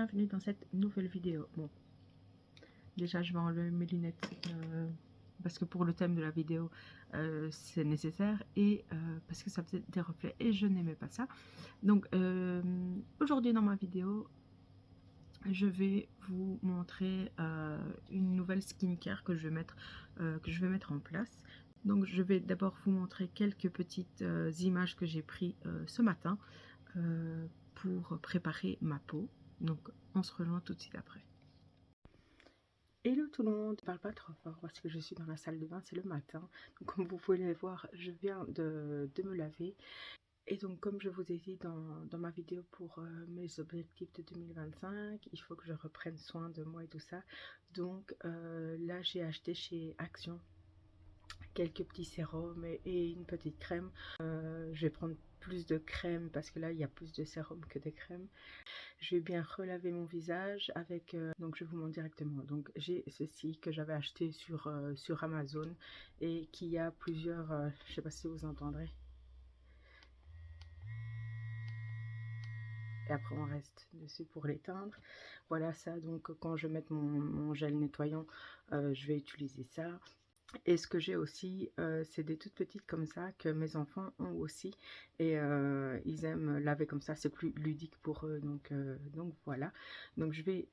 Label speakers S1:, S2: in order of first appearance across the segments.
S1: bienvenue dans cette nouvelle vidéo. Bon, déjà je vais enlever mes lunettes parce que pour le thème de la vidéo c'est nécessaire et parce que ça faisait des reflets et je n'aimais pas ça. Donc aujourd'hui dans ma vidéo je vais vous montrer une nouvelle skincare que je vais mettre en place. Donc je vais d'abord vous montrer quelques petites images que j'ai prises ce matin pour préparer ma peau. Donc on se rejoint tout de suite après. Hello tout le monde, je parle pas trop fort parce que je suis dans la salle de bain, c'est le matin. Donc comme vous pouvez le voir, je viens de me laver. Et donc comme je vous ai dit dans ma vidéo pour mes objectifs de 2025, il faut que je reprenne soin de moi et tout ça. Donc là j'ai acheté chez Action quelques petits sérums et une petite crème. Je vais prendre plus de crème parce que là il y a plus de sérum que de crème. Je vais bien relaver mon visage avec donc je vous montre directement. Donc j'ai ceci que j'avais acheté sur Amazon et qui a plusieurs je sais pas si vous entendrez. Et après on reste dessus pour l'éteindre. Voilà ça, donc quand je vais mettre mon gel nettoyant je vais utiliser ça. Et ce que j'ai aussi c'est des toutes petites comme ça que mes enfants ont aussi et ils aiment laver comme ça, c'est plus ludique pour eux, donc voilà. Donc je vais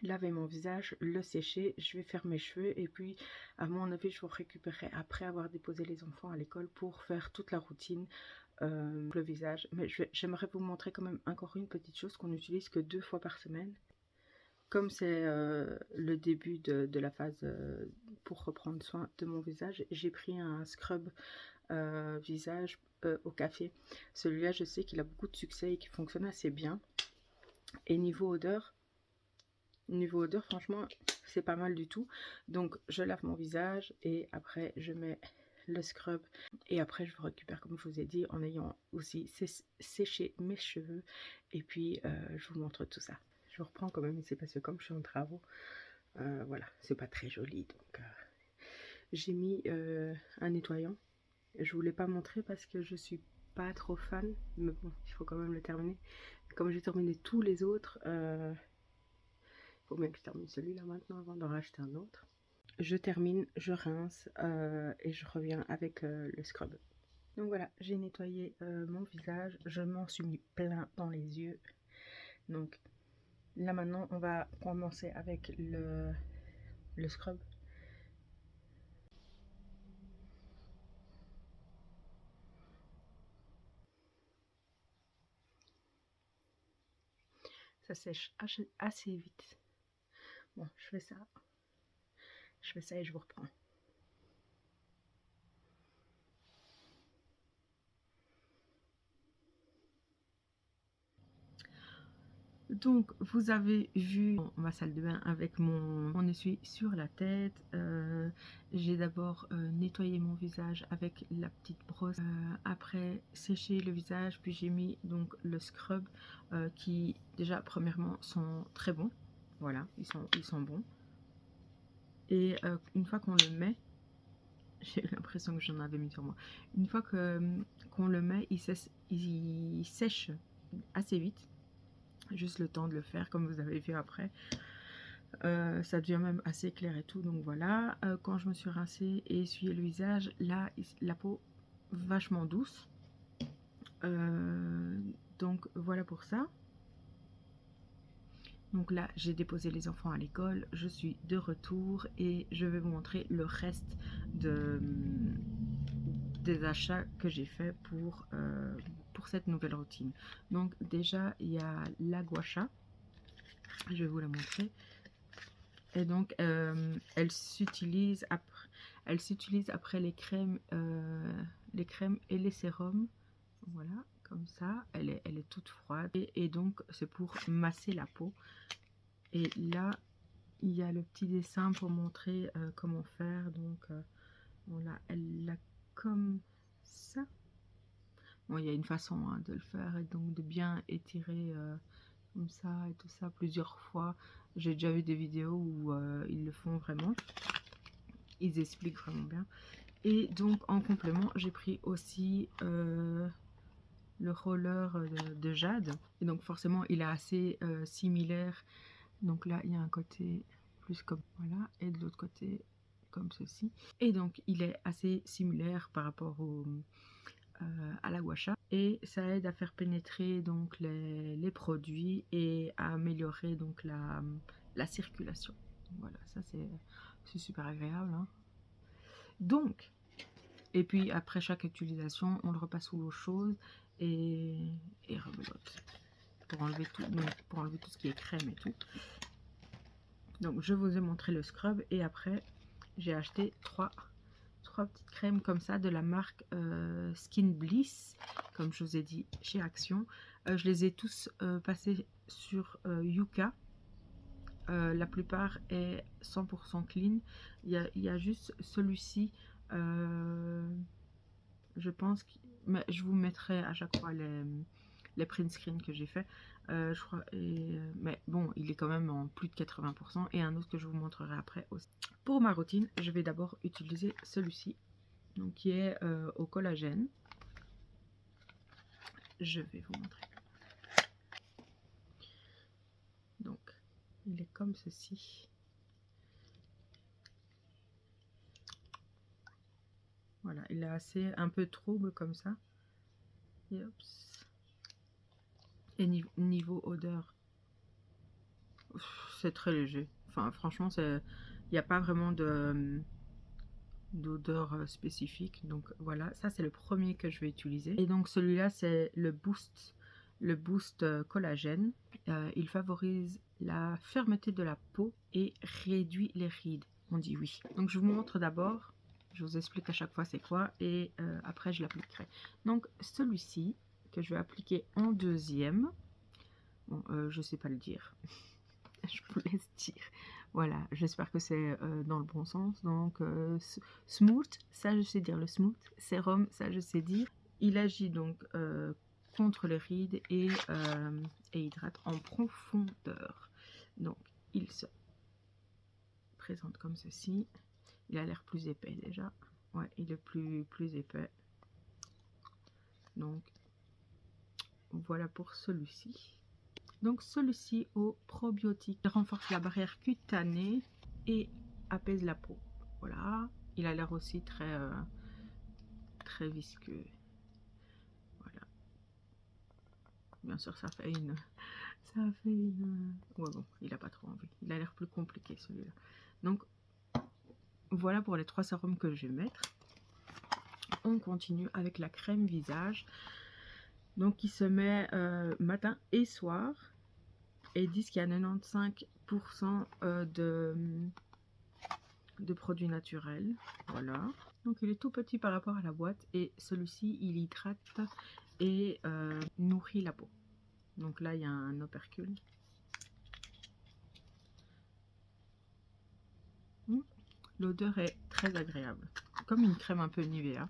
S1: laver mon visage, le sécher, je vais faire mes cheveux et puis à mon avis je vous récupérerai après avoir déposé les enfants à l'école pour faire toute la routine le visage. Mais j'aimerais vous montrer quand même encore une petite chose qu'on n'utilise que 2 fois par semaine. Comme c'est le début de la phase pour reprendre soin de mon visage, j'ai pris un scrub visage au café. Celui-là, je sais qu'il a beaucoup de succès et qu'il fonctionne assez bien. Et niveau odeur, franchement, c'est pas mal du tout. Donc, je lave mon visage et après, je mets le scrub. Et après, je vous récupère, comme je vous ai dit, en ayant aussi séché mes cheveux. Et puis, je vous montre tout ça. Je reprends quand même ici parce que comme je suis en travaux, voilà, c'est pas très joli. Donc, j'ai mis un nettoyant. Je vous l'ai pas montré parce que je suis pas trop fan, mais bon, il faut quand même le terminer. Comme j'ai terminé tous les autres, il faut bien que je termine celui-là maintenant avant d'en racheter un autre. Je termine, je rince et je reviens avec le scrub. Donc voilà, j'ai nettoyé mon visage, je m'en suis mis plein dans les yeux. Donc là maintenant, on va commencer avec le scrub. Ça sèche assez vite. Bon, je fais ça et je vous reprends. Donc vous avez vu ma salle de bain avec mon essuie sur la tête. J'ai d'abord nettoyé mon visage avec la petite brosse, après séché le visage, puis j'ai mis donc le scrub qui déjà premièrement sont très bons. Voilà, ils sont bons. Et une fois qu'on le met, j'ai l'impression que j'en avais mis sur moi. Une fois qu'on le met, il sèche assez vite. Juste le temps de le faire, comme vous avez vu après. Ça devient même assez clair et tout. Donc voilà. Quand je me suis rincée et essuyé le visage, là, la peau vachement douce. Donc voilà pour ça. Donc là, j'ai déposé les enfants à l'école, je suis de retour et je vais vous montrer le reste des achats que j'ai fait pour cette nouvelle routine. Donc déjà, il y a la gua sha, je vais vous la montrer. Et donc, elle s'utilise après les crèmes et les sérums. Voilà, comme ça, elle est toute froide et donc c'est pour masser la peau. Et là il y a le petit dessin pour montrer comment faire. Donc voilà, elle l'a comme ça. Bon, il y a une façon hein, de le faire et donc de bien étirer comme ça et tout ça plusieurs fois. J'ai déjà vu des vidéos où ils le font vraiment, ils expliquent vraiment bien. Et donc en complément j'ai pris aussi le roller de Jade. Et donc forcément il est assez similaire. Donc là il y a un côté plus comme voilà et de l'autre côté comme ceci. Et donc il est assez similaire par rapport au, à la gua sha. Et ça aide à faire pénétrer donc les produits et à améliorer donc la circulation. Voilà, ça c'est super agréable. Hein. Donc, et puis après chaque utilisation, on le repasse sous l'eau chaude et rebelote pour enlever tout, donc pour enlever tout ce qui est crème et tout. Donc je vous ai montré le scrub et après j'ai acheté trois petites crèmes comme ça de la marque Skin Bliss, comme je vous ai dit chez Action. Je les ai tous passés sur Yuka. La plupart est 100% clean. Il y a juste celui-ci, je pense que mais je vous mettrai à chaque fois les print screens que j'ai fait. Je crois, mais bon, il est quand même en plus de 80% et un autre que je vous montrerai après aussi. Pour ma routine, je vais d'abord utiliser celui-ci, donc qui est au collagène. Je vais vous montrer. Donc, il est comme ceci. Voilà, il est assez un peu trouble comme ça. Et niveau odeur, c'est très léger. Enfin, franchement, il n'y a pas vraiment d'odeur spécifique. Donc voilà, ça c'est le premier que je vais utiliser. Et donc celui-là, c'est le Boost collagène. Il favorise la fermeté de la peau et réduit les rides. On dit oui. Donc je vous montre d'abord. Je vous explique à chaque fois c'est quoi et après je l'appliquerai. Donc celui-ci que je vais appliquer en deuxième. Bon, je sais pas le dire. Je vous laisse dire. Voilà, j'espère que c'est dans le bon sens. Donc, smooth, ça je sais dire le smooth. Sérum, ça je sais dire. Il agit donc contre les rides et hydrate en profondeur. Donc, il se présente comme ceci. Il a l'air plus épais déjà. Ouais, il est plus épais. Donc, voilà pour celui-ci. Donc celui-ci au probiotique renforce la barrière cutanée et apaise la peau. Voilà, il a l'air aussi très visqueux. Voilà. Bien sûr, ça fait une. Ouais bon, il a pas trop envie. Il a l'air plus compliqué celui-là. Donc voilà pour les 3 sérums que je vais mettre. On continue avec la crème visage. Donc qui se met matin et soir. Et ils disent qu'il y a 95% de produits naturels. Voilà. Donc il est tout petit par rapport à la boîte. Et celui-ci, il hydrate et nourrit la peau. Donc là, il y a un opercule. L'odeur est très agréable. Comme une crème un peu Nivea.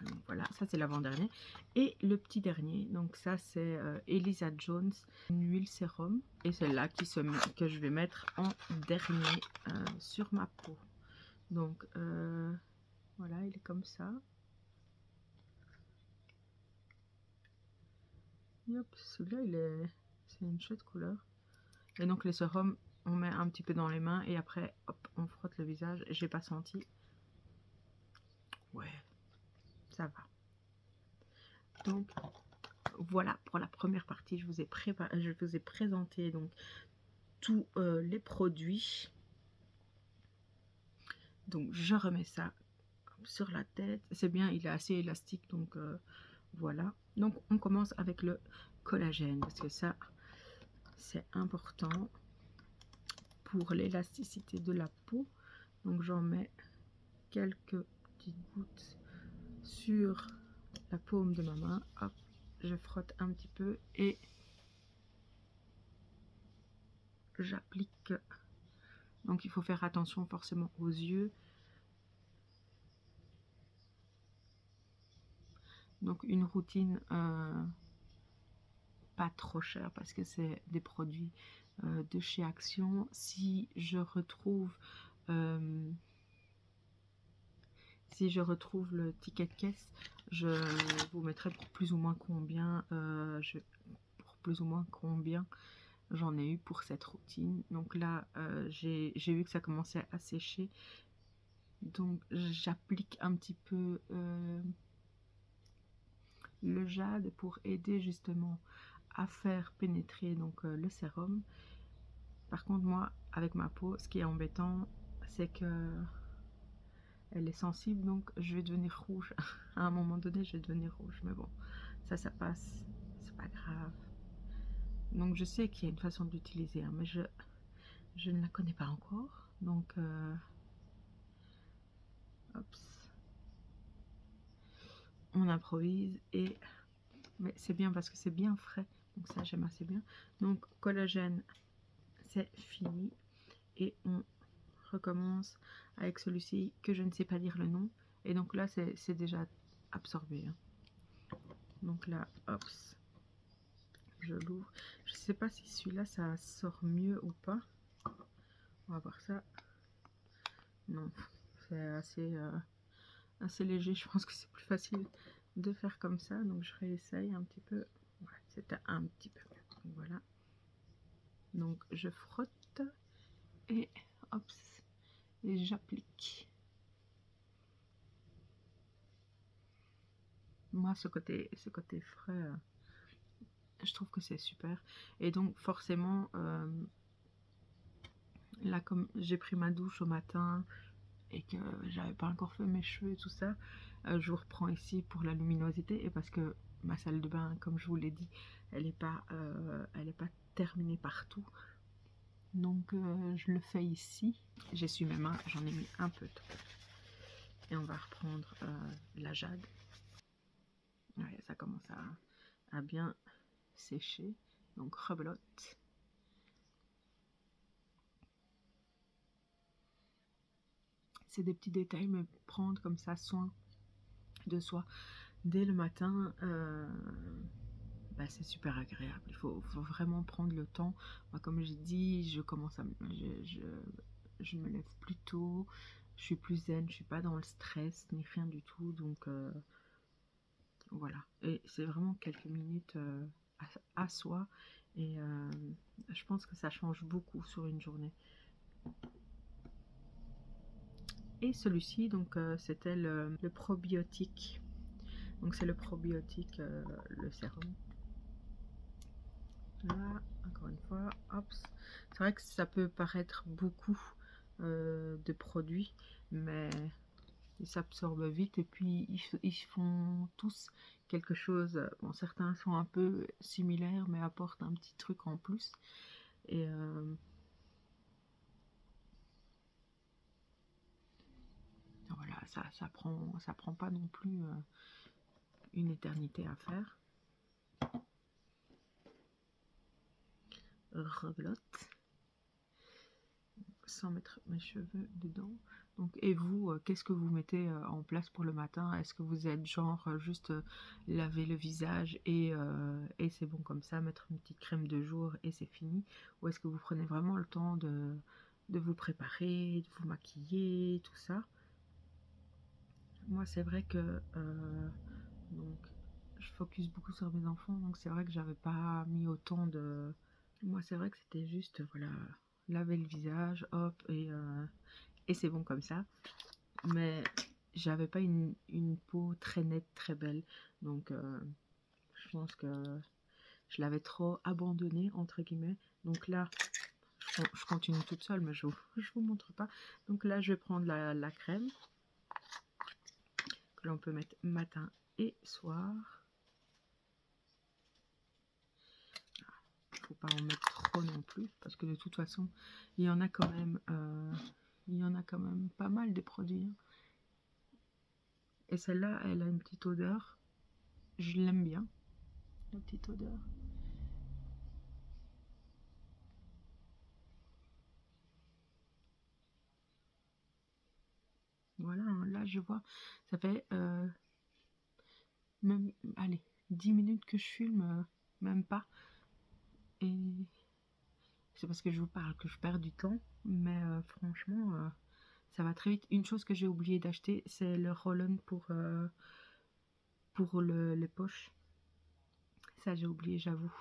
S1: Donc voilà, ça c'est l'avant-dernier. Et le petit dernier, donc ça c'est Elisa Jones, une huile sérum. Et celle-là que je vais mettre en dernier sur ma peau. Donc voilà, il est comme ça. Celui-là, c'est une chouette couleur. Et donc les sérums, on met un petit peu dans les mains et après, hop, on frotte le visage. J'ai pas senti. Ouais, ça va. Donc voilà pour la première partie. Je vous ai présenté donc tous les produits. Donc je remets ça sur la tête. C'est bien, il est assez élastique, donc voilà. Donc on commence avec le collagène parce que ça c'est important pour l'élasticité de la peau. Donc j'en mets quelques petites gouttes sur la paume de ma main. Hop, je frotte un petit peu et j'applique. Donc il faut faire attention forcément aux yeux. Donc une routine pas trop chère parce que c'est des produits de chez Action. Si je retrouve le ticket de caisse, Je vous mettrai pour plus ou moins combien j'en ai eu pour cette routine. Donc là, j'ai vu que ça commençait à sécher. Donc j'applique un petit peu le jade pour aider justement à faire pénétrer donc le sérum. Par contre, moi, avec ma peau, ce qui est embêtant, c'est que elle est sensible, donc je vais devenir rouge. À un moment donné, je vais devenir rouge. Mais bon, ça passe. C'est pas grave. Donc je sais qu'il y a une façon de l'utiliser, hein, mais je ne la connais pas encore. Donc, on improvise et... Mais c'est bien parce que c'est bien frais. Donc ça, j'aime assez bien. Donc, collagène, c'est fini. Et on recommence avec celui-ci que je ne sais pas lire le nom. Et donc là, c'est déjà absorbé. Hein. Donc là, hop, je l'ouvre. Je ne sais pas si celui-là, ça sort mieux ou pas. On va voir ça. Non, c'est assez léger. Je pense que c'est plus facile de faire comme ça. Donc je réessaye un petit peu. Ouais, c'était un petit peu mieux. Donc voilà. Donc je frotte et hop, et j'applique. Moi, ce côté frais, je trouve que c'est super. Et donc forcément, là comme j'ai pris ma douche au matin et que j'avais pas encore fait mes cheveux et tout ça, je vous reprends ici pour la luminosité et parce que ma salle de bain, comme je vous l'ai dit, elle est pas terminée partout. Donc je le fais ici. J'essuie mes mains, j'en ai mis un peu trop. Et on va reprendre la jade. Ouais, ça commence à bien sécher. Donc rebelote. C'est des petits détails, mais prendre comme ça soin de soi dès le matin, bah, c'est super agréable. Il faut vraiment prendre le temps. Moi, comme j'ai dit, je me lève plus tôt, je suis plus zen, je suis pas dans le stress ni rien du tout. Donc voilà. Et c'est vraiment quelques minutes à soi. Et je pense que ça change beaucoup sur une journée. Et celui-ci, donc c'était le probiotique. Donc c'est le probiotique, le sérum. Là, encore une fois, hop. C'est vrai que ça peut paraître beaucoup de produits, mais ils s'absorbent vite et puis ils font tous quelque chose. Bon, certains sont un peu similaires, mais apportent un petit truc en plus. Et voilà, ça prend pas non plus une éternité à faire. Rebelote. Sans mettre mes cheveux dedans. Donc, et vous, qu'est-ce que vous mettez en place pour le matin? Est-ce que vous êtes genre juste laver le visage et c'est bon comme ça, mettre une petite crème de jour et c'est fini? Ou est-ce que vous prenez vraiment le temps de vous préparer, de vous maquiller, tout ça? Moi, c'est vrai que donc, je focus beaucoup sur mes enfants, donc c'est vrai que j'avais pas mis autant de... Moi, c'est vrai que c'était juste, voilà, laver le visage, hop, et c'est bon comme ça. Mais j'avais pas une peau très nette, très belle. Donc, je pense que je l'avais trop abandonnée, entre guillemets. Donc là, je continue toute seule, mais je vous montre pas. Donc là, je vais prendre la crème que l'on peut mettre matin et soir. Il ne faut pas en mettre trop non plus, parce que de toute façon, il y en a quand même pas mal de produits. Et celle-là, elle a une petite odeur. Je l'aime bien, la petite odeur. Voilà, hein, là je vois, ça fait même, allez, 10 minutes que je filme, même pas. Et c'est parce que je vous parle que je perds du temps, mais franchement, ça va très vite. Une chose que j'ai oublié d'acheter, c'est le roll-on pour les poches. Ça, j'ai oublié, j'avoue.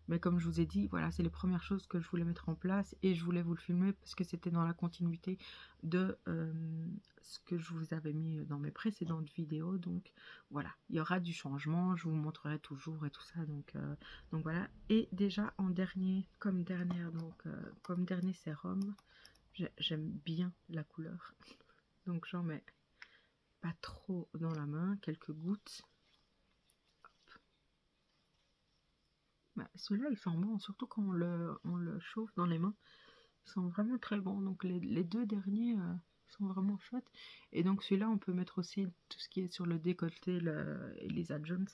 S1: Mais comme je vous ai dit, voilà, c'est les premières choses que je voulais mettre en place et je voulais vous le filmer parce que c'était dans la continuité de ce que je vous avais mis dans mes précédentes vidéos. Donc voilà, il y aura du changement, je vous montrerai toujours et tout ça. Donc voilà. Et déjà en dernier, comme dernier sérum, j'aime bien la couleur. Donc j'en mets pas trop dans la main, quelques gouttes. Bah, celui-là, il sent bon, surtout quand on le chauffe dans les mains. Ils sont vraiment très bons. Donc les deux derniers sont vraiment chouettes. Et donc celui-là, on peut mettre aussi tout ce qui est sur le décolleté, Elisa Jones.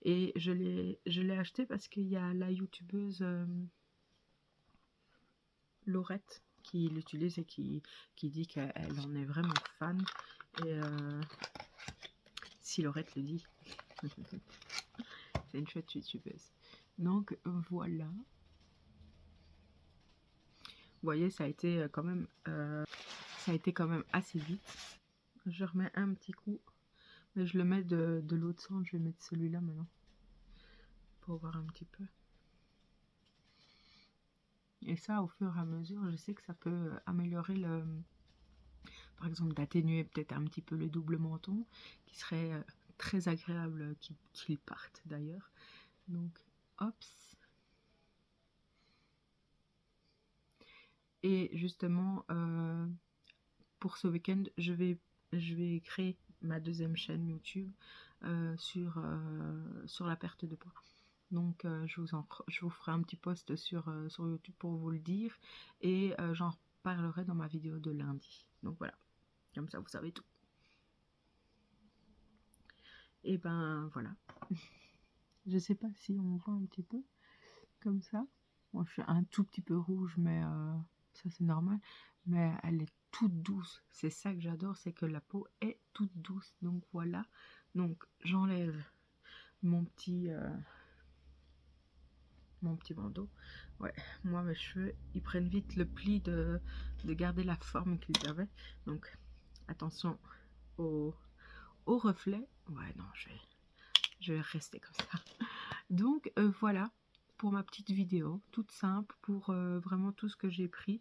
S1: Et je l'ai acheté parce qu'il y a la youtubeuse Laurette qui l'utilise et qui dit qu'elle en est vraiment fan. Et si Laurette le dit, c'est une chouette youtubeuse. Donc voilà. Vous voyez, ça a été quand même assez vite. Je remets un petit coup, mais je le mets de l'autre sens. Je vais mettre celui-là maintenant pour voir un petit peu. Et ça, au fur et à mesure, je sais que ça peut améliorer par exemple, d'atténuer peut-être un petit peu le double menton, qui serait très agréable qu'il parte d'ailleurs. Donc, hop. Et justement, pour ce week-end, je vais créer ma deuxième chaîne YouTube sur la perte de poids. Donc je vous ferai un petit post sur YouTube pour vous le dire. Et j'en parlerai dans ma vidéo de lundi. Donc voilà, comme ça vous savez tout. Et ben voilà. Je sais pas si on voit un petit peu comme ça. Moi je suis un tout petit peu rouge, mais ça c'est normal. Mais elle est toute douce. C'est ça que j'adore, c'est que la peau est toute douce. Donc voilà. Donc j'enlève mon petit bandeau. Ouais, moi mes cheveux, ils prennent vite le pli de garder la forme qu'ils avaient. Donc attention au reflet. Ouais, non, je vais rester comme ça. Donc voilà pour ma petite vidéo, toute simple, pour vraiment tout ce que j'ai pris.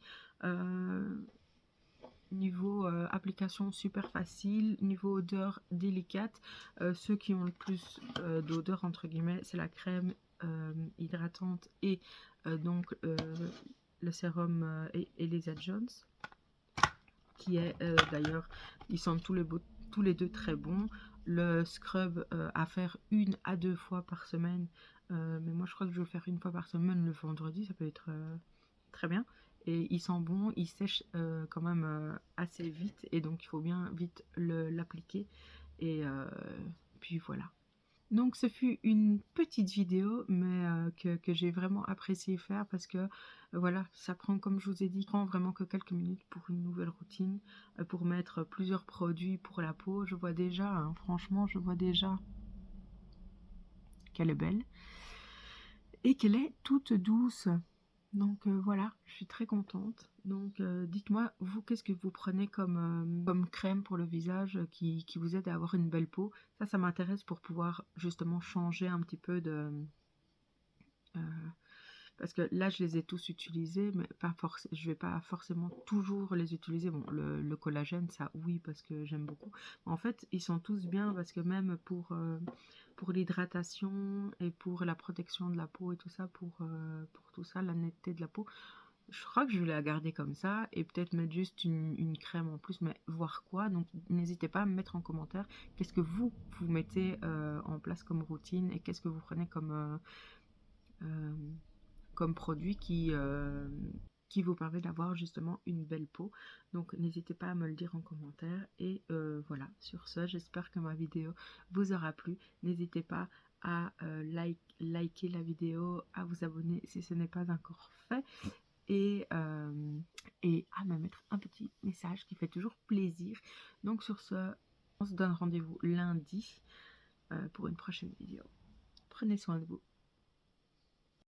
S1: Niveau application super facile, niveau odeur délicate. Ceux qui ont le plus d'odeur entre guillemets, c'est la crème hydratante et donc le sérum Elisa Jones, qui est d'ailleurs, ils sont tous les deux très bons. Le scrub à faire 1 à 2 fois par semaine, mais moi je crois que je vais le faire 1 fois par semaine le vendredi, ça peut être très bien. Et il sent bon, il sèche quand même assez vite, et donc il faut bien vite l'appliquer. Et puis voilà. Donc ce fut une petite vidéo, mais que j'ai vraiment apprécié faire, parce que voilà, ça prend, comme je vous ai dit, prend vraiment que quelques minutes pour une nouvelle routine, pour mettre plusieurs produits pour la peau. Je vois déjà, hein, franchement, je vois déjà qu'elle est belle et qu'elle est toute douce. Donc voilà, je suis très contente. Donc dites-moi, vous, qu'est-ce que vous prenez comme crème pour le visage qui vous aide à avoir une belle peau? Ça m'intéresse pour pouvoir justement changer un petit peu de... parce que là, je les ai tous utilisés, mais je vais pas forcément toujours les utiliser. Bon, le collagène, ça oui, parce que j'aime beaucoup. En fait, ils sont tous bien, parce que même pour l'hydratation et pour la protection de la peau et tout ça, pour tout ça, la netteté de la peau, je crois que je vais la garder comme ça, et peut-être mettre juste une crème en plus, mais voir quoi. Donc n'hésitez pas à me mettre en commentaire qu'est-ce que vous mettez en place comme routine, et qu'est-ce que vous prenez comme produit qui vous permet d'avoir justement une belle peau. Donc n'hésitez pas à me le dire en commentaire. Et voilà, sur ce, j'espère que ma vidéo vous aura plu. N'hésitez pas à liker la vidéo, à vous abonner si ce n'est pas encore fait, et à me mettre un petit message qui fait toujours plaisir. Donc sur ce, on se donne rendez-vous lundi pour une prochaine vidéo. Prenez soin de vous.